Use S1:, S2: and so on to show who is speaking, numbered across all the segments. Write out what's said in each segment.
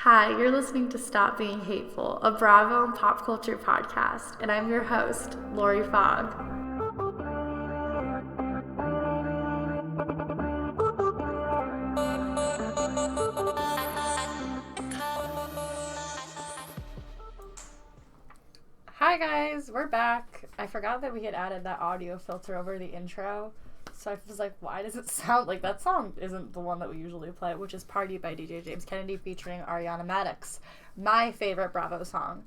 S1: Hi, you're listening to Stop Being Hateful, a Bravo and pop culture podcast, and I'm your host, Lori Fogg. Hi guys, we're back. I forgot that we had added that audio filter over the intro, so I was like, why does it sound like that song isn't the one that we usually play, which is Party by DJ James Kennedy featuring Ariana Madix, my favorite Bravo song.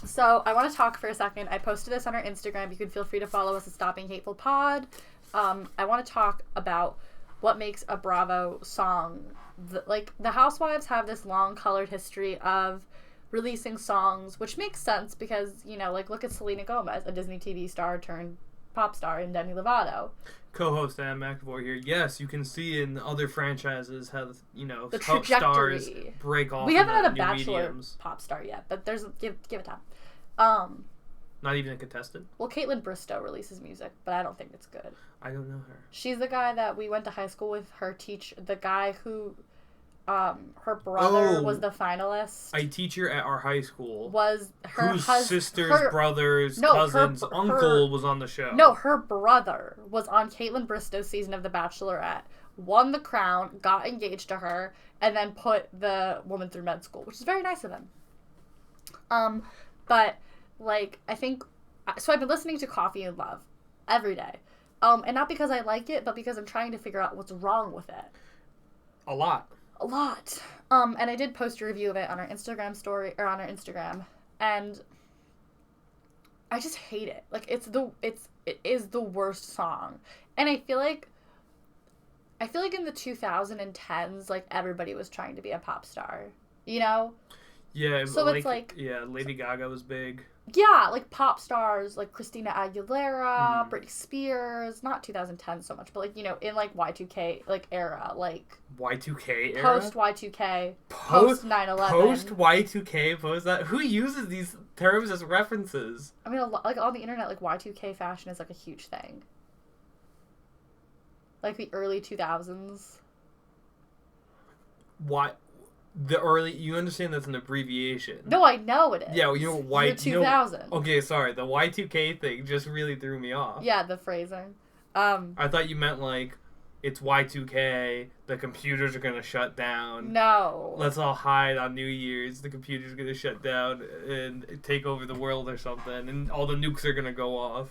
S1: So I want to talk for a second. I posted this on our Instagram. You can feel free to follow us at Stop Being Hateful Pod. I want to talk about what makes a Bravo song. The Housewives have this long colored history of releasing songs, which makes sense because, look at Selena Gomez, a Disney TV star turned pop star, and Demi Lovato.
S2: Co-host Adam McAvoy here. Yes, you can see in other franchises how,
S1: the
S2: stars
S1: trajectory.
S2: break off.
S1: We haven't had a Bachelor
S2: mediums.
S1: pop star yet, but give it time.
S2: Not even a contestant?
S1: Well, Caitlin Bristowe releases music, but I don't think it's good.
S2: I don't know her.
S1: She's the guy that we went to high school with. The guy who, her brother was the finalist.
S2: A teacher at our high school.
S1: Was her
S2: whose sister's brother's cousin's uncle was on the show.
S1: No, her brother was on Caitlin Bristow's season of The Bachelorette, won the crown, got engaged to her, and then put the woman through med school, which is very nice of him. But, I think... So I've been listening to Coffee and Love every day. And not because I like it, but because I'm trying to figure out what's wrong with it.
S2: A lot.
S1: And I did post a review of it on our Instagram story, or on our Instagram, and I just hate it. It is the worst song. And I feel like in the 2010s, everybody was trying to be a pop star,
S2: Yeah,
S1: so it's
S2: Lady Gaga was big.
S1: Yeah, pop stars, Christina Aguilera, Britney Spears, not 2010 so much, but, in, Y2K, era,
S2: Y2K era?
S1: Post-Y2K, post-9/11.
S2: Post-Y2K, post that? Who uses these terms as references?
S1: I mean, on the internet, Y2K fashion is, a huge thing. The early 2000s.
S2: What? You understand that's an abbreviation.
S1: No, I know it is.
S2: Yeah, you know why?
S1: Year 2000.
S2: Okay, sorry. The Y2K thing just really threw me off.
S1: Yeah, the phrasing.
S2: I thought you meant it's Y2K. The computers are gonna shut down.
S1: No.
S2: Let's all hide on New Year's. The computers are gonna shut down and take over the world or something, and all the nukes are gonna go off.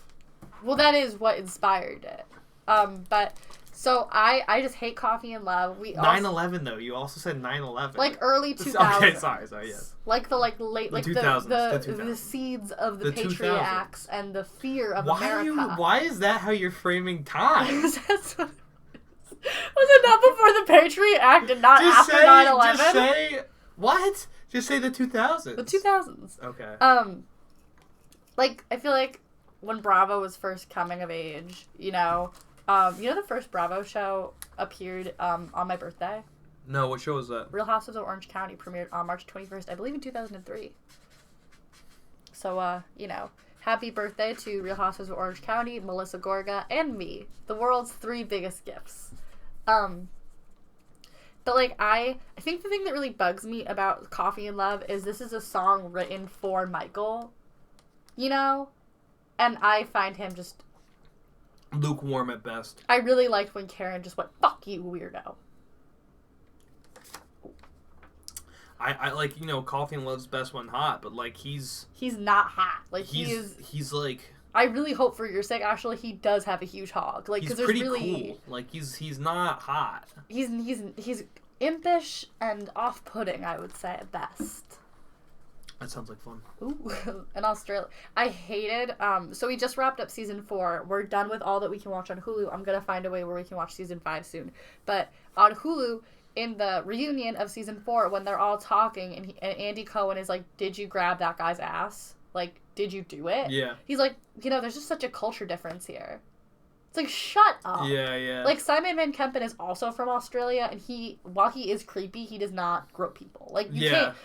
S1: Well, that is what inspired it. But. So, I just hate Coffee and Love.
S2: 9/11 though. You also said 9/11.
S1: Early 2000s.
S2: Okay, sorry, yes.
S1: Late,
S2: the 2000s.
S1: The seeds of the Patriot
S2: 2000s.
S1: Acts and the fear of America.
S2: Why is that how you're framing time?
S1: Was it not before the Patriot Act and not after 9/11?
S2: Just say, what? Just say the 2000s.
S1: The 2000s.
S2: Okay.
S1: I feel like when Bravo was first coming of age, the first Bravo show appeared on my birthday?
S2: No, what show was that?
S1: Real Housewives of Orange County premiered on March 21st, I believe in 2003. So, happy birthday to Real Housewives of Orange County, Melissa Gorga, and me. The world's 3 biggest gifts. But, I think the thing that really bugs me about Coffee and Love is this is a song written for Michael, and I find him just...
S2: lukewarm at best.
S1: I really liked when Karen just went, "Fuck you, weirdo."
S2: I Coffee and Love's best when hot, but he's
S1: not hot.
S2: He's
S1: I really hope for your sake, actually, he does have a huge hog.
S2: He's pretty cool. He's not hot.
S1: He's impish and off-putting, I would say, at best.
S2: That sounds like fun.
S1: Ooh, in Australia. I hated, so we just wrapped up season 4. We're done with all that we can watch on Hulu. I'm gonna find a way where we can watch season 5 soon. But on Hulu, in the reunion of season 4, when they're all talking, and Andy Cohen is like, "Did you grab that guy's ass? Did you do it?"
S2: Yeah.
S1: He's like, there's just such a culture difference here. It's shut up.
S2: Yeah.
S1: Simon Van Kempen is also from Australia, and while he is creepy, he does not grope people.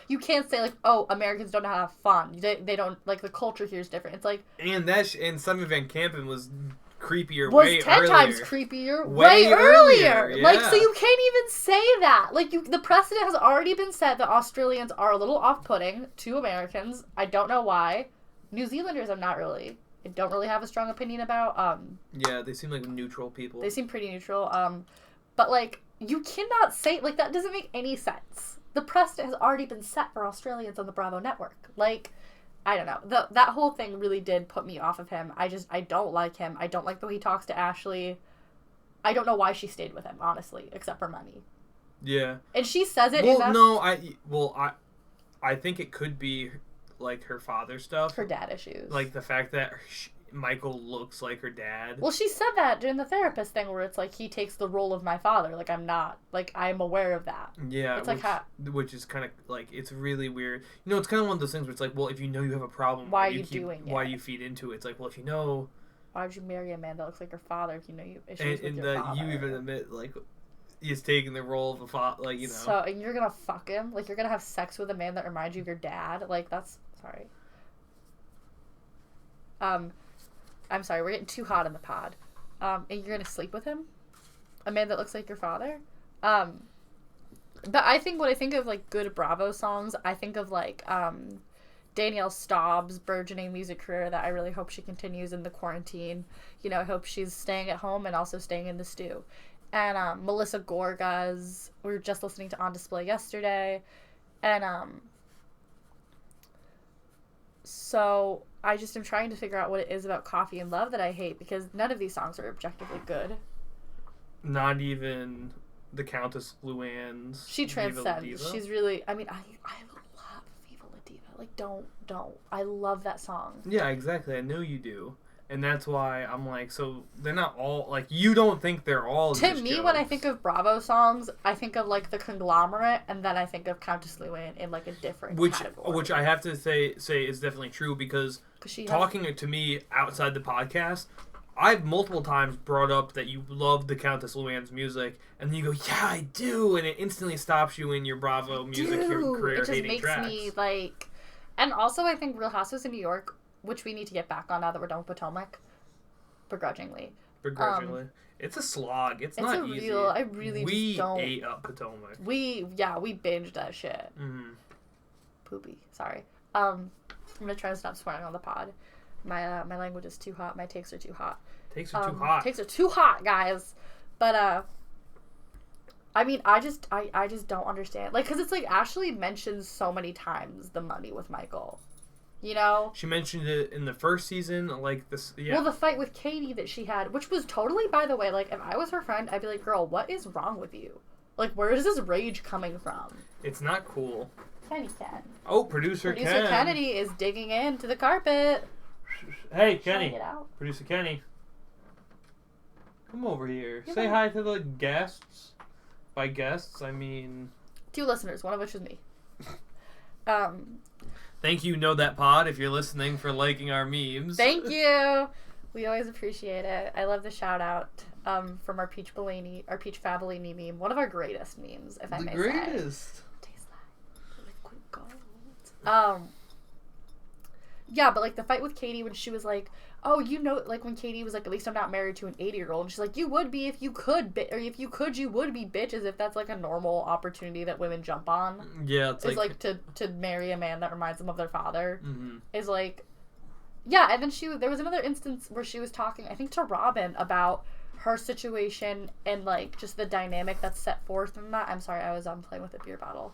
S1: You can't say, oh, Americans don't know how to have fun. They don't, the culture here is different. It's
S2: And Simon Van Kempen was creepier
S1: was
S2: way
S1: 10
S2: earlier.
S1: times creepier
S2: Way
S1: way earlier.
S2: earlier,
S1: Like, so
S2: yeah.
S1: you can't even say that. Like, the precedent has already been set that Australians are a little off-putting to Americans. I don't know why. New Zealanders, I don't really have a strong opinion about.
S2: Yeah, they seem like neutral people.
S1: They seem pretty neutral. But, like, you cannot say, like, that doesn't make any sense. The precedent has already been set for Australians on the Bravo network. Like, I don't know. That whole thing really did put me off of him. I don't like him. I don't like the way he talks to Ashley. I don't know why she stayed with him, honestly, except for money.
S2: Yeah.
S1: And she says it.
S2: Well, no, I think it could be, like, her father stuff.
S1: Her dad issues.
S2: Like, the fact that Michael looks like her dad.
S1: Well, she said that during the therapist thing where it's like, he takes the role of my father. Like, I'm not. Like, I'm aware of that.
S2: Yeah.
S1: It's like,
S2: which is kind of, like, it's really weird. You know, it's kind of one of those things where it's like, well, if you know you have a problem,
S1: why are you doing it?
S2: Why do you feed into it? It's like, well, if you know...
S1: Why would you marry a man that looks like your father if you know you issues with your father?
S2: And you even admit, like, he's taking the role of a father, like, you know.
S1: So, and you're gonna fuck him? Like, you're gonna have sex with a man that reminds you of your dad? Like, that's... Sorry. I'm sorry, we're getting too hot in the pod. And you're gonna sleep with him? A man that looks like your father? But I think when I think of, like, good Bravo songs, I think of, like, Danielle Staub's burgeoning music career that I really hope she continues in the quarantine. You know, I hope she's staying at home and also staying in the stew. And Melissa Gorga's, we were just listening to On Display yesterday. And so I just am trying to figure out what it is about Coffee and Love that I hate, because none of these songs are objectively good.
S2: Not even the Countess Luann's.
S1: She transcends. She's really, I mean, I love Viva La Diva. Like, don't. I love that song.
S2: Yeah, exactly. I know you do. And that's why I'm like, so they're not all, like, you don't think they're all
S1: To
S2: just
S1: me,
S2: jokes.
S1: when I think of Bravo songs, I think of, like, the conglomerate, and then I think of Countess Luann in, like, a different category.
S2: Which I have to say is definitely true, because talking to me outside the podcast, I've multiple times brought up that you love the Countess Luann's music, and then you go, yeah, I do, and it instantly stops you in your Bravo music career hating tracks.
S1: It just makes me, like... And also, I think Real Housewives of New York, which we need to get back on now that we're done with Potomac, begrudgingly.
S2: It's a slog. It's not easy.
S1: I really
S2: we
S1: just don't...
S2: ate up Potomac.
S1: We binged that shit.
S2: Mm-hmm.
S1: Poopy. Sorry. I'm gonna try to stop swearing on the pod. My language is too hot. My takes are too hot.
S2: Takes are too hot.
S1: Takes are too hot, guys. But I mean, I just don't understand. Like, because it's like Ashley mentions so many times the money with Michael. You know?
S2: She mentioned it in the first season, like this. Yeah.
S1: Well, the fight with Katie that she had, which was totally, by the way, like, if I was her friend, I'd be like, girl, what is wrong with you? Like, where is this rage coming from?
S2: It's not cool.
S1: Kenny Ken.
S2: Oh, Producer Ken.
S1: Kennedy is digging into the carpet.
S2: Hey, Kenny.
S1: Get out.
S2: Producer Kenny. Come over here. Say hi to the guests. By guests, I mean...
S1: 2 listeners, one of which is me.
S2: Thank you, Know That Pod, if you're listening, for liking our memes.
S1: Thank you. We always appreciate it. I love the shout out from our Peach Fabellini meme. One of our greatest memes, if I may say.
S2: The greatest.
S1: Tastes like liquid gold. Yeah, but like the fight with Katie when she was like, oh, you know, like when Katie was like, at least I'm not married to an 80-year-old. And she's like, you would be if you could, or if you could, you would be, bitch, as if that's like a normal opportunity that women jump on.
S2: Yeah, it's
S1: like to marry a man that reminds them of their father.
S2: Mm-hmm.
S1: Is like, yeah. And then there was another instance where she was talking, I think, to Robin about her situation and like just the dynamic that's set forth in that. I'm sorry, I was playing with a beer bottle.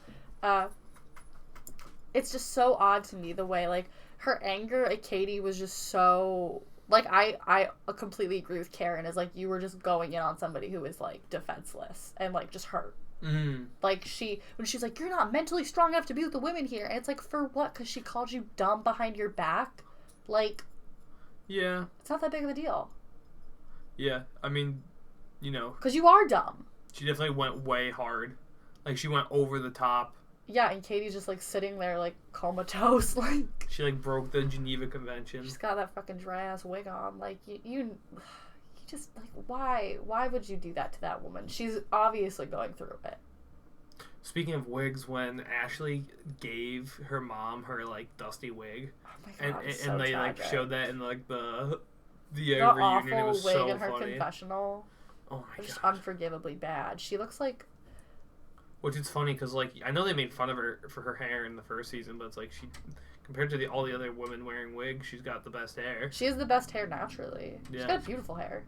S1: It's just so odd to me the way like her anger at Katie was just so like I completely agree with Karen, is like you were just going in on somebody who is like defenseless and like just hurt.
S2: Mm-hmm.
S1: Like when she's like, you're not mentally strong enough to be with the women here, and it's like, for what? Because she called you dumb behind your back. Like,
S2: yeah,
S1: it's not that big of a deal.
S2: Yeah, I mean, you know,
S1: because you are dumb.
S2: She definitely went way hard. Like she went over the top.
S1: Yeah, and Katie's just, like, sitting there, like, comatose, like...
S2: She, like, broke the Geneva Convention.
S1: She's got that fucking dry-ass wig on. Like, you just, like, why? Why would you do that to that woman? She's obviously going through it.
S2: Speaking of wigs, when Ashley gave her mom her, like, dusty wig...
S1: Oh my God,
S2: and they, like, showed that in, like, the the
S1: The
S2: reunion. It
S1: awful
S2: was
S1: wig
S2: so
S1: in her
S2: funny.
S1: confessional.
S2: Oh my
S1: Just
S2: god.
S1: unforgivably bad. She looks like...
S2: Which is funny because, like, I know they made fun of her for her hair in the first season, but it's like she, compared to all the other women wearing wigs, she's got the best hair.
S1: She has the best hair naturally. Yeah. She's got beautiful hair.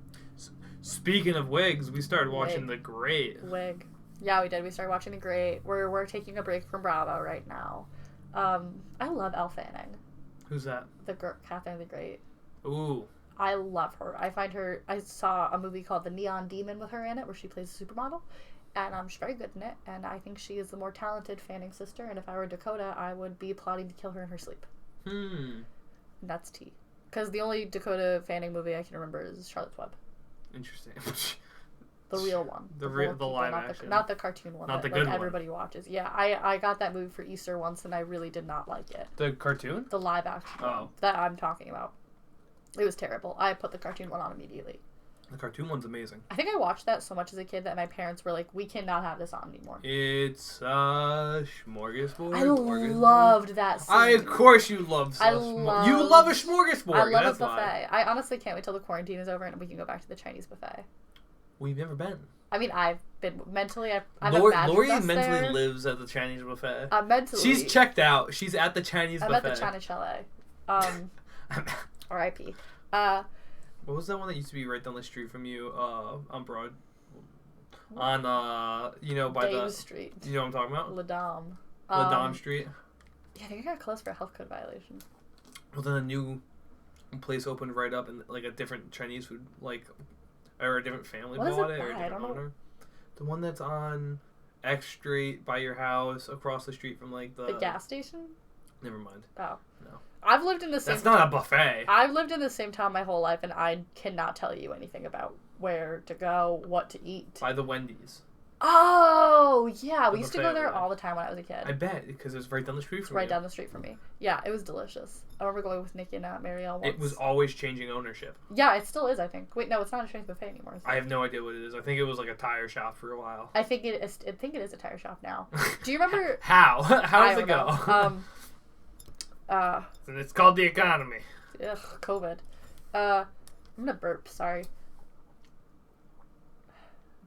S2: Speaking of wigs, we started watching The Great.
S1: Wig. Yeah, we did. We started watching The Great. We're taking a break from Bravo right now. I love Elle Fanning.
S2: Who's that?
S1: Catherine the Great.
S2: Ooh.
S1: I love her. I find her... I saw a movie called The Neon Demon with her in it, where she plays a supermodel. And she's very good in it, and I think she is the more talented Fanning sister, and if I were Dakota, I would be plotting to kill her in her sleep. And that's tea. Because the only Dakota Fanning movie I can remember is Charlotte's Web.
S2: Interesting.
S1: The real one.
S2: The live action.
S1: Not the cartoon one.
S2: Not the
S1: that,
S2: good
S1: like,
S2: one.
S1: Everybody watches. Yeah, I got that movie for Easter once, and I really did not like it.
S2: The cartoon?
S1: The live action one that I'm talking about. It was terrible. I put the cartoon one on immediately.
S2: The cartoon one's amazing.
S1: I think I watched that so much as a kid that my parents were like, we cannot have this on anymore.
S2: It's a smorgasbord.
S1: I loved that scene.
S2: Of course you love
S1: you
S2: love a smorgasbord.
S1: I love
S2: That's
S1: a buffet.
S2: why.
S1: I honestly can't wait till the quarantine is over and we can go back to the Chinese buffet.
S2: We've never been.
S1: I mean, I've been mentally. I've
S2: Lori
S1: imagined us
S2: mentally
S1: there.
S2: lives at the Chinese buffet.
S1: Mentally.
S2: She's checked out. She's at the Chinese buffet.
S1: I'm at the China Chalet. R.I.P.
S2: What was that one that used to be right down the street from you? On Broad. On by
S1: Dame Street.
S2: You know what I'm talking about?
S1: La Dame.
S2: La Dame Street.
S1: Yeah, I think I got closed for a health code violation.
S2: Well, then a new place opened right up, and like a different Chinese food, or a different family bought it, or a different owner. The one that's on X Street by your house, across the street from the
S1: gas station.
S2: Never mind.
S1: Oh
S2: no.
S1: I've lived in the same.
S2: That's not a buffet.
S1: I've lived in the same town my whole life, and I cannot tell you anything about where to go, what to eat.
S2: By the Wendy's.
S1: Oh, yeah. We used to go there all the time when I was a kid.
S2: I bet, because it was right down the street from me.
S1: Right down the street from me. Yeah, it was delicious. I remember going with Nikki and Marielle once.
S2: It was always changing ownership.
S1: Yeah, it still is, I think. Wait, no, it's not a Chinese buffet anymore.
S2: I have no idea what it is. I think it was like a tire shop for a while.
S1: I think it is a tire shop now. Do you remember...
S2: How? How does it go?
S1: And
S2: it's called the economy.
S1: Ugh, COVID. I'm gonna burp, sorry.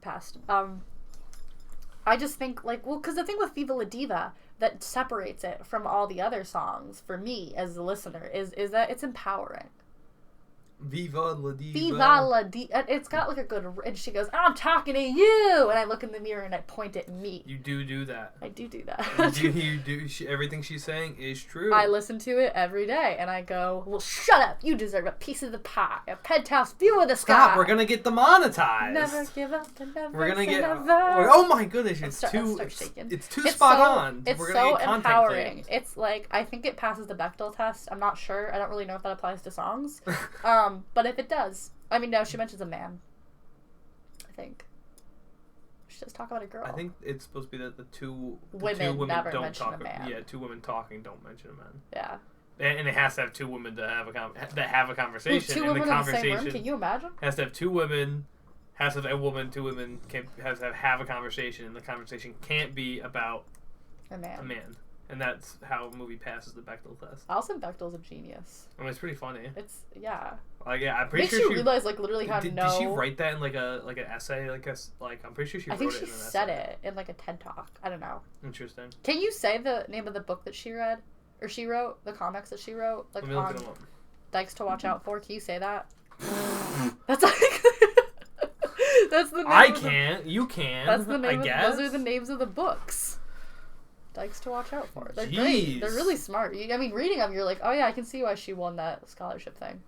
S1: Passed. I just think, because the thing with Viva La Diva that separates it from all the other songs, for me, as a listener, is that it's empowering.
S2: Viva La Diva.
S1: Viva La Diva. It's got, a good... And she goes, I'm talking to you! And I look in the mirror and I point at me.
S2: You do that.
S1: I do that.
S2: you do. Everything she's saying is true.
S1: I listen to it every day, and I go, well, shut up! You deserve a piece of the pie. A penthouse view of the sky.
S2: Stop! We're gonna get demonetized.
S1: Never give up and never
S2: We're gonna get...
S1: never.
S2: Oh my goodness, it's too spot on.
S1: It's so empowering. It's I think it passes the Bechdel test. I'm not sure. I don't really know if that applies to songs. But if it does, I mean, no, she mentions a man. I think she does talk about a girl.
S2: I think it's supposed to be that the two
S1: women never
S2: don't
S1: mention
S2: talk.
S1: a man.
S2: Yeah, two women talking don't mention a man.
S1: Yeah.
S2: And it has to have two women to have a conversation.
S1: Two women in the same room. Can you imagine?
S2: Has to have two women. Has to have a woman. Two women has to have a conversation, and the conversation can't be about
S1: a man.
S2: And that's how a movie passes the Bechdel test.
S1: Alison Bechdel's a genius.
S2: I mean, it's pretty funny.
S1: It's yeah.
S2: Yeah, I'm pretty
S1: sure
S2: she
S1: realize literally how to know.
S2: Did she write that in an essay? I'm pretty sure she.
S1: I think she
S2: said
S1: it in a TED talk. I don't know.
S2: Interesting.
S1: Can you say the name of the book that she read or she wrote? The comics that she wrote,
S2: Let me look them up.
S1: Dykes to Watch Out For. Can you say that? That's that's the name.
S2: I can't. You can.
S1: That's the name.
S2: I guess.
S1: Those are the names of the books. Dykes to Watch Out For. They're
S2: Jeez.
S1: great. They're really smart. I mean, reading them, you're like, oh yeah, I can see why she won that scholarship thing.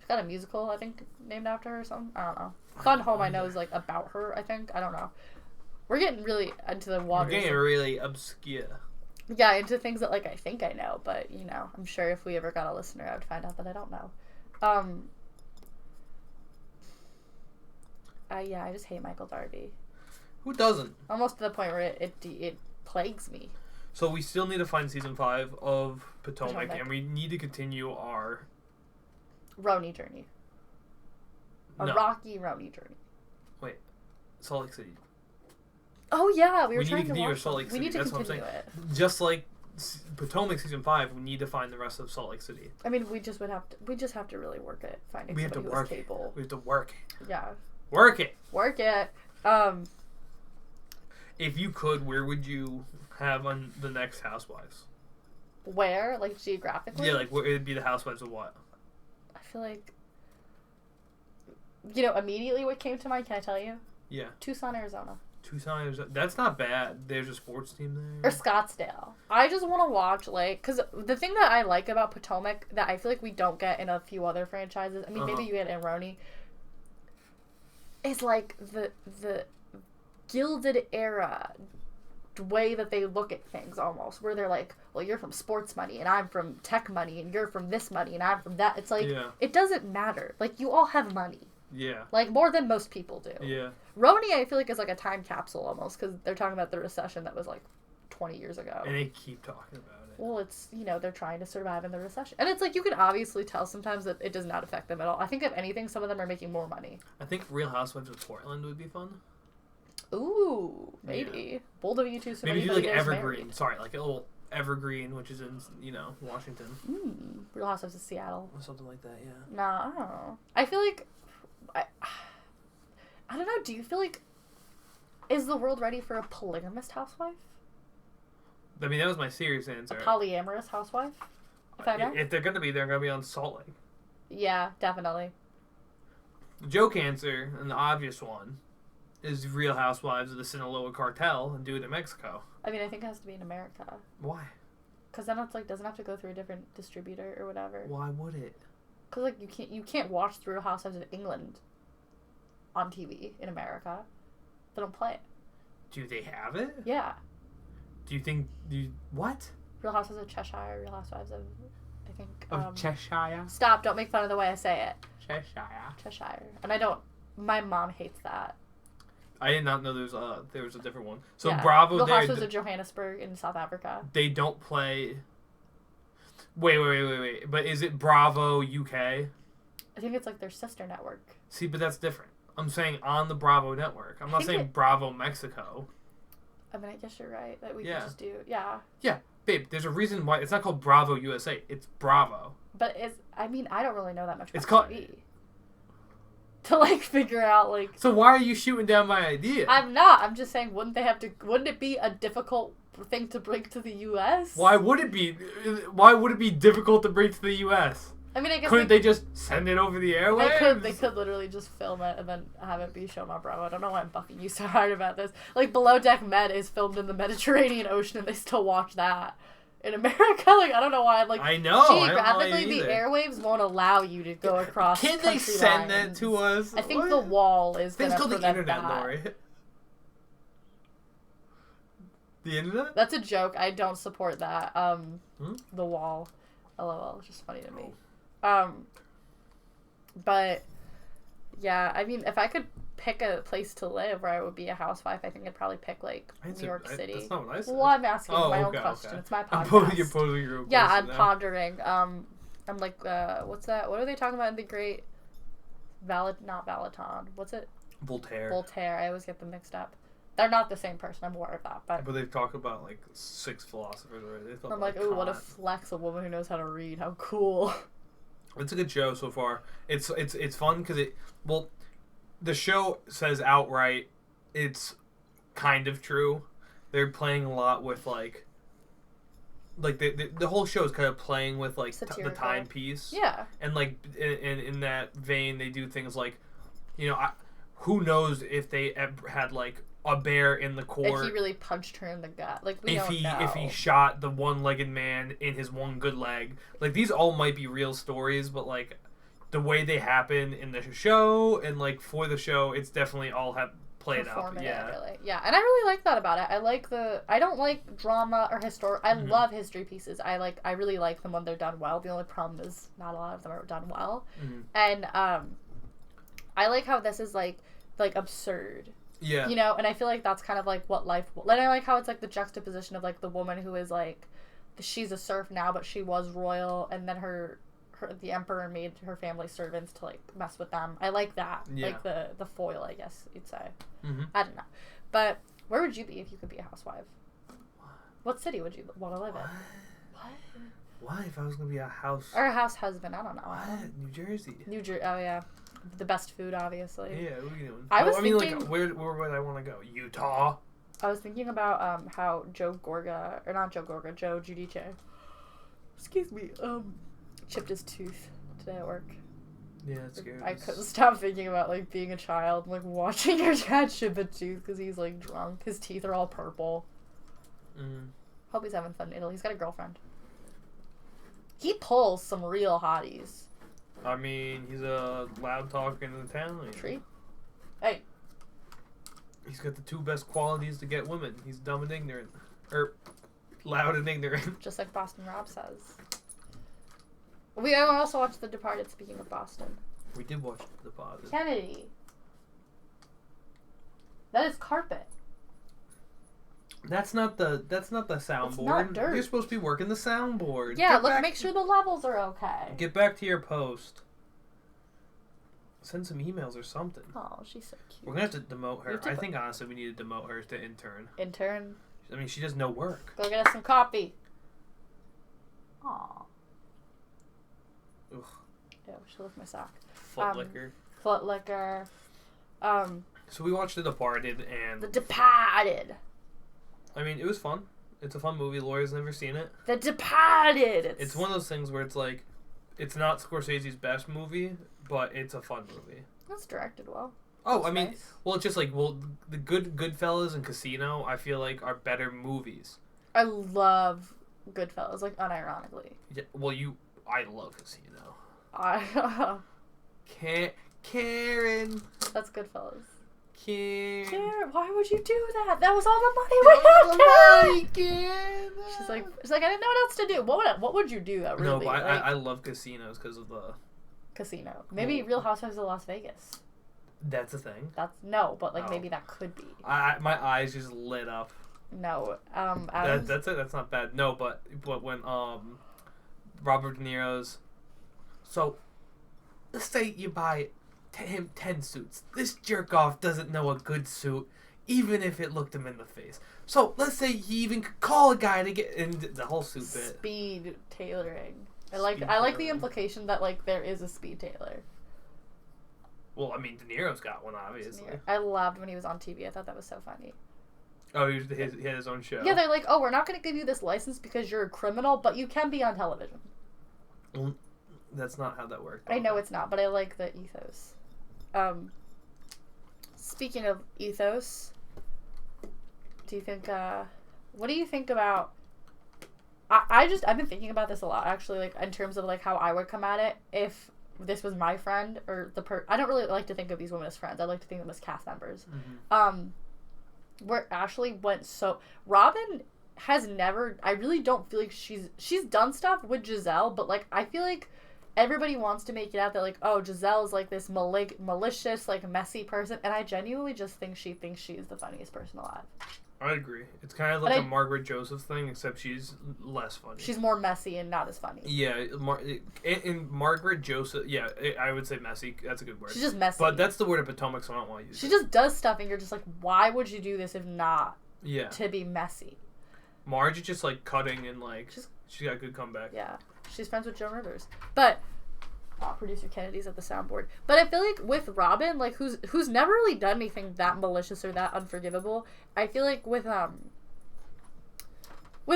S1: She's got a musical, I think, named after her or something. I don't know. Fun Home, I know, is about her, I think. I don't know. We're getting really into the waters.
S2: We're getting really obscure.
S1: Yeah, into things that, I think I know, but, I'm sure if we ever got a listener, I would find out that I don't know. Yeah, I just hate Michael Darby.
S2: Who doesn't?
S1: Almost to the point where it plagues me.
S2: So we still need to find season 5 of Potomac, and we need to continue our
S1: Roni journey. Rocky Roni journey.
S2: Wait, Salt Lake City.
S1: Oh yeah, we
S2: need to continue
S1: watch
S2: Salt Lake City.
S1: We need to
S2: That's
S1: continue
S2: what I'm saying.
S1: it.
S2: Just like Potomac season 5, we need to find the rest of Salt Lake City.
S1: I mean, we just have to really work at finding somebody who is capable.
S2: We have to work it.
S1: Yeah.
S2: Work it.
S1: Work it.
S2: If you could, where would you have on the next Housewives?
S1: Where? Like, geographically?
S2: Yeah, like, it'd be the Housewives of what?
S1: I feel like... You know, immediately what came to mind, can I tell you?
S2: Yeah.
S1: Tucson, Arizona.
S2: Tucson, Arizona. That's not bad. There's a sports team there.
S1: Or Scottsdale. I just want to watch, like... Because the thing that I like about Potomac that I feel like we don't get in a few other franchises... I mean, maybe you get in Roni... is, like, the Gilded Era way that they look at things almost, where they're like, well, you're from sports money and I'm from tech money and you're from this money and I'm from that. It's like, It doesn't matter. Like, you all have money.
S2: Yeah.
S1: Like, more than most people do.
S2: Yeah.
S1: Roni, I feel like, is like a time capsule almost, because they're talking about the recession that was like 20 years ago.
S2: And they keep talking about it.
S1: Well, it's, you know, they're trying to survive in the recession. And it's like, you can obviously tell sometimes that it does not affect them at all. I think if anything, some of them are making more money.
S2: I think Real Housewives of Portland would be fun.
S1: Ooh, maybe. Yeah. Bold of you two. So
S2: maybe do like Evergreen. Married. Sorry, like a little Evergreen, which is in, you know, Washington.
S1: Real Housewives of Seattle.
S2: Or something like that, yeah.
S1: Nah, I don't know. I feel like... I don't know, do you feel like... Is the world ready for a polygamous housewife?
S2: I mean, that was my serious answer.
S1: A polyamorous housewife?
S2: If they're going to be, they're going to be on Salt Lake.
S1: Yeah, definitely.
S2: The joke answer, and the obvious one, is Real Housewives of the Sinaloa Cartel and do it in Mexico.
S1: I mean, I think it has to be in America.
S2: Why?
S1: Because then it's like, doesn't have to go through a different distributor or whatever.
S2: Why would it?
S1: Because like you can't watch the Real Housewives of England on TV in America. They don't play it.
S2: Do they have it?
S1: Yeah.
S2: Do you think what?
S1: Real Housewives of Cheshire, Real Housewives of, I think...
S2: Of Cheshire?
S1: Stop, don't make fun of the way I say it.
S2: Cheshire.
S1: And my mom hates that.
S2: I did not know there was a different one. So
S1: yeah.
S2: Bravo
S1: Real
S2: there...
S1: Housewives of Johannesburg in South Africa.
S2: They don't play... Wait. But is it Bravo UK?
S1: I think it's like their sister network.
S2: See, but that's different. I'm saying on the Bravo network. I'm not saying Bravo Mexico.
S1: I mean, I guess you're right. That we could just do... Yeah.
S2: Yeah. Babe, there's a reason why... It's not called Bravo USA. It's Bravo.
S1: But I mean, I don't really know that much about
S2: it's called...
S1: TV. To, like, figure out, like...
S2: So why are you shooting down my idea?
S1: I'm not. I'm just saying, wouldn't it be a difficult thing to bring to the U.S.?
S2: Why would it be difficult to bring to the U.S.?
S1: I mean, I guess...
S2: Couldn't they just send it over the airwaves?
S1: They could literally just film it and then have it be shown on Bravo. I don't know why I'm bucking you so hard about this. Like, Below Deck Med is filmed in the Mediterranean Ocean and they still watch that. In America, like, I don't know why. Like,
S2: I know.
S1: Geographically, the airwaves won't allow you to go across.
S2: Can they send that to us?
S1: I think the wall is going to prevent that.
S2: It's called the internet, Lori. The internet?
S1: That's a joke. I don't support that. The wall. LOL. It's just funny to me. But yeah, I mean, if I could pick a place to live where I would be a housewife, I think I'd probably pick like New York City.
S2: That's not what I said.
S1: Well, I'm asking my own question. Okay. It's my podcast.
S2: You're posing your own question.
S1: Yeah, I'm pondering. I'm like, what's that? What are they talking about in the Great not Valaton? What's it? Voltaire. I always get them mixed up. They're not the same person. I'm aware of that. But
S2: they've talked about like 6 philosophers already.
S1: I'm like, ooh, what a flex, a woman who knows how to read. How cool.
S2: It's a good show so far. It's fun because the show says outright it's kind of true. They're playing a lot with like the whole show is kind of playing with like the timepiece.
S1: Yeah.
S2: And like in that vein, they do things like, you know, who knows if they had like a bear in the court.
S1: If he really punched her in the gut. Like, we don't know.
S2: If he shot the one-legged man in his one good leg. Like, these all might be real stories, but, like, the way they happen in the show and, like, for the show, it's definitely all played out. Yeah.
S1: Really. Yeah, and I really like that about it. I don't like drama or I love history pieces. I really like them when they're done well. The only problem is not a lot of them are done well. Mm-hmm. And, I like how this is, like absurd.
S2: Yeah.
S1: You know, and I feel like that's kind of like what life... And I like how it's like the juxtaposition of like the woman who is like... She's a serf now, but she was royal, and then the emperor made her family servants to like mess with them. I like that. Yeah. Like the foil, I guess you'd say. Mm-hmm. I don't know. But where would you be if you could be a housewife? What city would you want to live in? What?
S2: Why? If I was gonna be a house
S1: or a house husband, I don't know.
S2: New Jersey.
S1: Oh yeah, the best food, obviously.
S2: Yeah, what are you doing?
S1: I
S2: mean,
S1: thinking,
S2: like, where would I want to go? Utah.
S1: I was thinking about how Joe Giudice, excuse me, chipped his tooth today at work.
S2: Yeah, that's scary.
S1: I couldn't stop thinking about like being a child, like watching your dad chip a tooth because he's like drunk. His teeth are all purple. Hope he's having fun in Italy. He's got a girlfriend. He pulls some real hotties.
S2: I mean, he's a loud talker in the town.
S1: Tree? Hey.
S2: He's got the two best qualities to get women. He's dumb and ignorant. Or loud and ignorant.
S1: Just like Boston Rob says. We also watched The Departed, speaking of Boston.
S2: We did watch The Departed.
S1: Kennedy. That is carpet.
S2: That's not the soundboard.
S1: It's not dirt.
S2: You're supposed to be working the soundboard.
S1: Yeah, make sure the levels are okay.
S2: Get back to your post. Send some emails or something.
S1: Oh, she's so cute.
S2: We're gonna have to demote her. I think honestly we need to demote her to intern.
S1: Intern?
S2: I mean, she does no work.
S1: Go get us some coffee. Aw.
S2: Ugh.
S1: Ew, she licked my sock.
S2: Foot liquor.
S1: Foot liquor.
S2: So we watched The Departed and...
S1: The Departed.
S2: I mean, it was fun. It's a fun movie. Laura's never seen it.
S1: The Departed.
S2: It's one of those things where it's like, it's not Scorsese's best movie, but it's a fun movie.
S1: That's directed well.
S2: Oh, I mean, nice. Well, it's just like, the Goodfellas and Casino, I feel like, are better movies.
S1: I love Goodfellas, like, unironically.
S2: Yeah, well, I love Casino. Karen.
S1: That's Goodfellas.
S2: Karen,
S1: why would you do that? That was all the money we had,
S2: Karen.
S1: She's like, I didn't know what else to do. What would you do that really?
S2: No, but I love casinos because of the...
S1: Casino. Maybe Real Housewives of Las Vegas.
S2: That's a thing.
S1: Maybe that could be.
S2: My eyes just lit up.
S1: No,
S2: that's it. That's not bad. No, but when Robert De Niro's, so let's say you buy him 10 suits. This jerk off doesn't know a good suit, even if it looked him in the face. So let's say he even could call a guy to get in the whole suit bit.
S1: Speed tailoring. I like the implication that like there is a speed tailor.
S2: Well, I mean, De Niro's got one, obviously.
S1: I loved when he was on TV. I thought that was so funny.
S2: Oh, he had his own show.
S1: Yeah, they're like, oh, we're not going to give you this license because you're a criminal, but you can be on television.
S2: Well, that's not how that worked.
S1: I know it's not, but I like the ethos. Speaking of ethos, do you think, what do you think about, I've been thinking about this a lot, actually, like, in terms of, like, how I would come at it if this was my friend, or I don't really like to think of these women as friends, I like to think of them as cast members. Mm-hmm. Where Ashley went Robin has never, I really don't feel like she's done stuff with Giselle, but, like, I feel like everybody wants to make it out that, like, oh, Giselle is, like, this malicious, like, messy person, and I genuinely just think she thinks she's the funniest person alive.
S2: I agree. It's kind of like a Margaret Joseph thing, except she's less funny.
S1: She's more messy and not as funny.
S2: Yeah, in Margaret Joseph, yeah, I would say messy. That's a good word.
S1: She's just messy.
S2: But that's the word of Potomac, so I don't want to use it.
S1: She just does stuff, and you're just like, why would you do this if not to be messy?
S2: Marge is just, like, cutting and, like, she's got a good comeback.
S1: Yeah. She's friends with Joan Rivers. But... producer Kennedy's at the soundboard. But I feel like with Robin, like, who's never really done anything that malicious or that unforgivable, I feel like with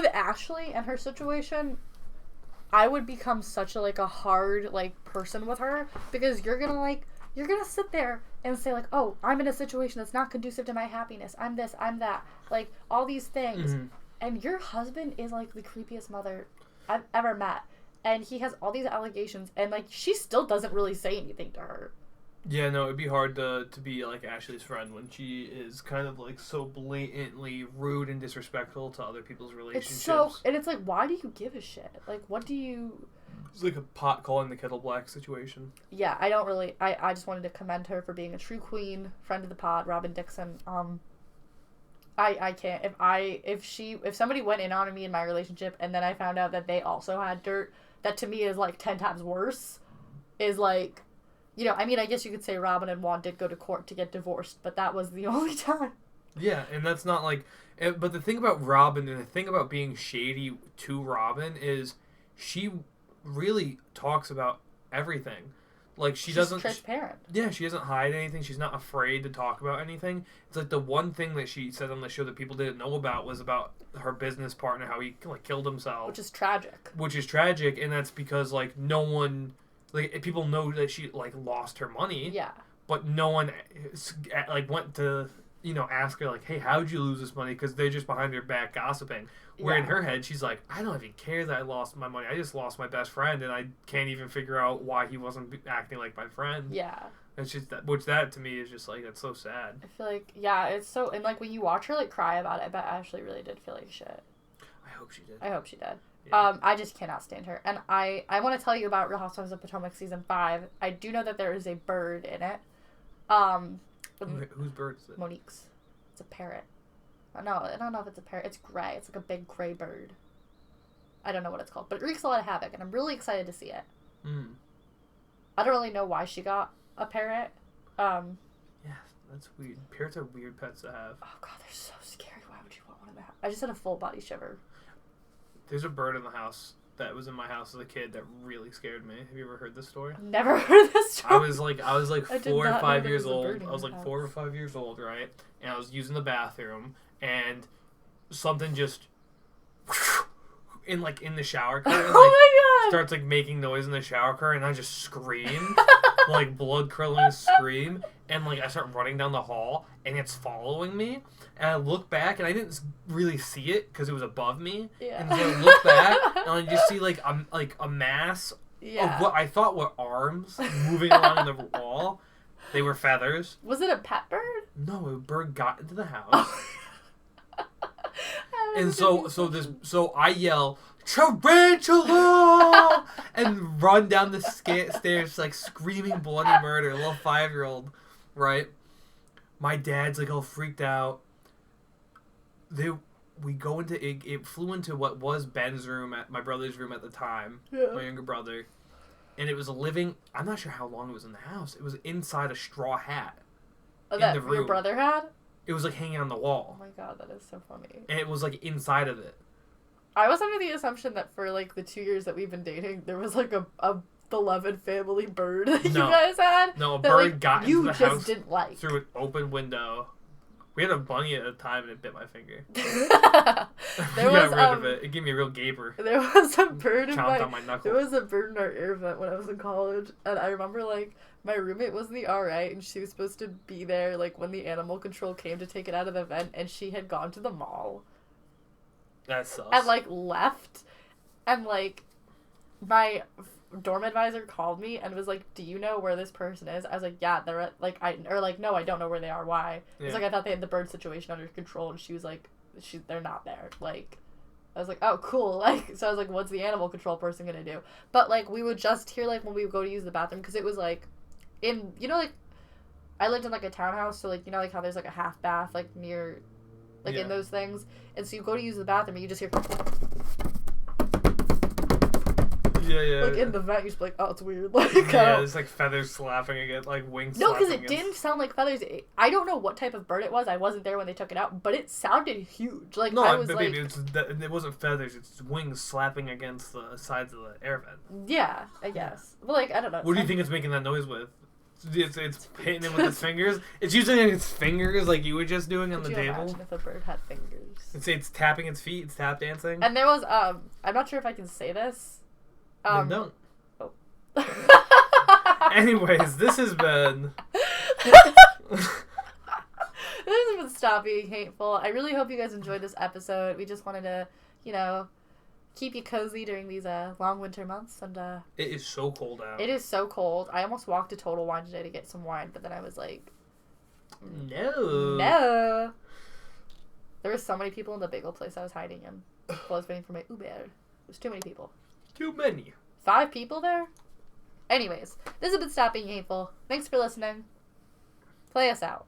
S1: Ashley and her situation, I would become such a hard, like, person with her, because you're gonna sit there and say, like, oh, I'm in a situation that's not conducive to my happiness, I'm this, I'm that, like, all these things. Mm-hmm. And your husband is, like, the creepiest mother I've ever met. And he has all these allegations, and, like, she still doesn't really say anything to her.
S2: Yeah, no, it'd be hard to be, like, Ashley's friend when she is kind of, like, so blatantly rude and disrespectful to other people's relationships.
S1: And it's like, why do you give a shit? Like, what do you...
S2: It's like a pot calling the kettle black situation.
S1: Yeah, I don't really... I just wanted to commend her for being a true queen, friend of the pod, Robin Dixon. I can't. If somebody went in on me in my relationship, and then I found out that they also had dirt... that to me is, like, 10 times worse, is, like, you know, I mean, I guess you could say Robin and Juan did go to court to get divorced, but that was the only time.
S2: Yeah, and that's not, like, But the thing about Robin, and the thing about being shady to Robin, is she really talks about everything. Like, she's
S1: transparent.
S2: Yeah, she doesn't hide anything. She's not afraid to talk about anything. It's like the one thing that she said on the show that people didn't know about was about her business partner, how he like killed himself.
S1: Which is tragic.
S2: And that's because like no one, like people know that she like lost her money.
S1: Yeah.
S2: But no one like went to ask her like, hey, how'd you lose this money? Because they're just behind her back gossiping. Where in her head, she's like, I don't even care that I lost my money. I just lost my best friend, and I can't even figure out why he wasn't acting like my friend.
S1: Yeah.
S2: It's just that to me is just like, that's so sad.
S1: I feel like, yeah, it's so, and like when you watch her like cry about it, I bet Ashley really did feel like shit.
S2: I hope she did.
S1: Yeah. I just cannot stand her. And I want to tell you about Real Housewives of Potomac season 5. I do know that there is a bird in it.
S2: Whose bird is it?
S1: Monique's. It's a parrot. No, I don't know if it's a parrot. It's gray. It's like a big gray bird. I don't know what it's called, but it wreaks a lot of havoc, and I'm really excited to see it. I don't really know why she got a parrot.
S2: Yeah, that's weird. Parrots are weird pets to have.
S1: Oh god, they're so scary. Why would you want one of that? I just had a full body shiver.
S2: There's a bird in the house that was in my house as a kid that really scared me. Have you ever heard this story?
S1: I've never heard this story.
S2: I was like 4 or 5 years old. I was like 4 or 5 years old, right? And I was using the bathroom, and something just in the shower curtain,
S1: oh my god!
S2: starts like making noise in the shower curtain, and I just scream, like blood curdling scream, and like I start running down the hall, and it's following me, and I look back, and I didn't really see it because it was above me, and so I look back, and I just see like a mass of what I thought were arms moving along the wall. They were feathers.
S1: Was it a pet bird?
S2: No, a bird got into the house. And so I yell, "Tarantula!" and run down the stairs like screaming bloody murder. A little 5-year-old, right? My dad's like all freaked out. We go into it flew into what was Ben's room, at my brother's room at the time, my younger brother, and it was I'm not sure how long it was in the house. It was inside a straw hat.
S1: Oh, that your brother had?
S2: It was like hanging on the wall.
S1: Oh my god, that is so funny.
S2: And it was like inside of it.
S1: I was under the assumption that for like the 2 years that we've been dating, there was like a beloved family bird that you guys had.
S2: No, a bird got into the house.
S1: You just didn't like.
S2: Through an open window. We had a bunny at a time and it bit my finger.
S1: There
S2: got rid of it. It gave me a real gaper.
S1: There was a bird in
S2: on my knuckle.
S1: There was a bird in our air vent when I was in college, and I remember like my roommate was the RA, and she was supposed to be there like when the animal control came to take it out of the vent, and she had gone to the mall.
S2: That sucks.
S1: And like left, and like my dorm advisor called me and was like, "Do you know where this person is?" I was like, "Yeah, they're at no, I don't know where they are. Why?" Yeah. It's like I thought they had the bird situation under control, and she was like, they're not there. Like, I was like, "Oh, cool." Like, so I was like, "What's the animal control person gonna do?" But like, we would just hear like when we would go to use the bathroom, because it was like, like, I lived in like a townhouse, so like like how there's like a half bath like near, like in those things, and so you go to use the bathroom and you just hear.
S2: Yeah.
S1: Like in the vent, you're just like, oh, it's weird. Like,
S2: it's like feathers slapping again, like wings.
S1: No, because it didn't sound like feathers. I don't know what type of bird it was. I wasn't there when they took it out, but it sounded huge. Like
S2: no,
S1: I was
S2: baby, it wasn't feathers. It's wings slapping against the sides of the air vent.
S1: Yeah, I guess. But like, I don't know.
S2: What do you think it's making that noise with? It's hitting it with its fingers. It's using its fingers like you were just doing on the table.
S1: Imagine if a bird had fingers.
S2: It's tapping its feet. It's tap dancing.
S1: And there was I'm not sure if I can say this.
S2: Then don't.
S1: Oh.
S2: Anyways, this has been.
S1: This has been Stop Being Hateful. I really hope you guys enjoyed this episode. We just wanted to, keep you cozy during these long winter months, and
S2: it is so cold out.
S1: It is so cold. I almost walked to Total Wine today to get some wine, but then I was like, no. There were so many people in the bagel place I was hiding in while I was waiting for my Uber. There's too many people.
S2: Too many.
S1: 5 people there? Anyways, this has been Stop Being Hateful. Thanks for listening. Play us out.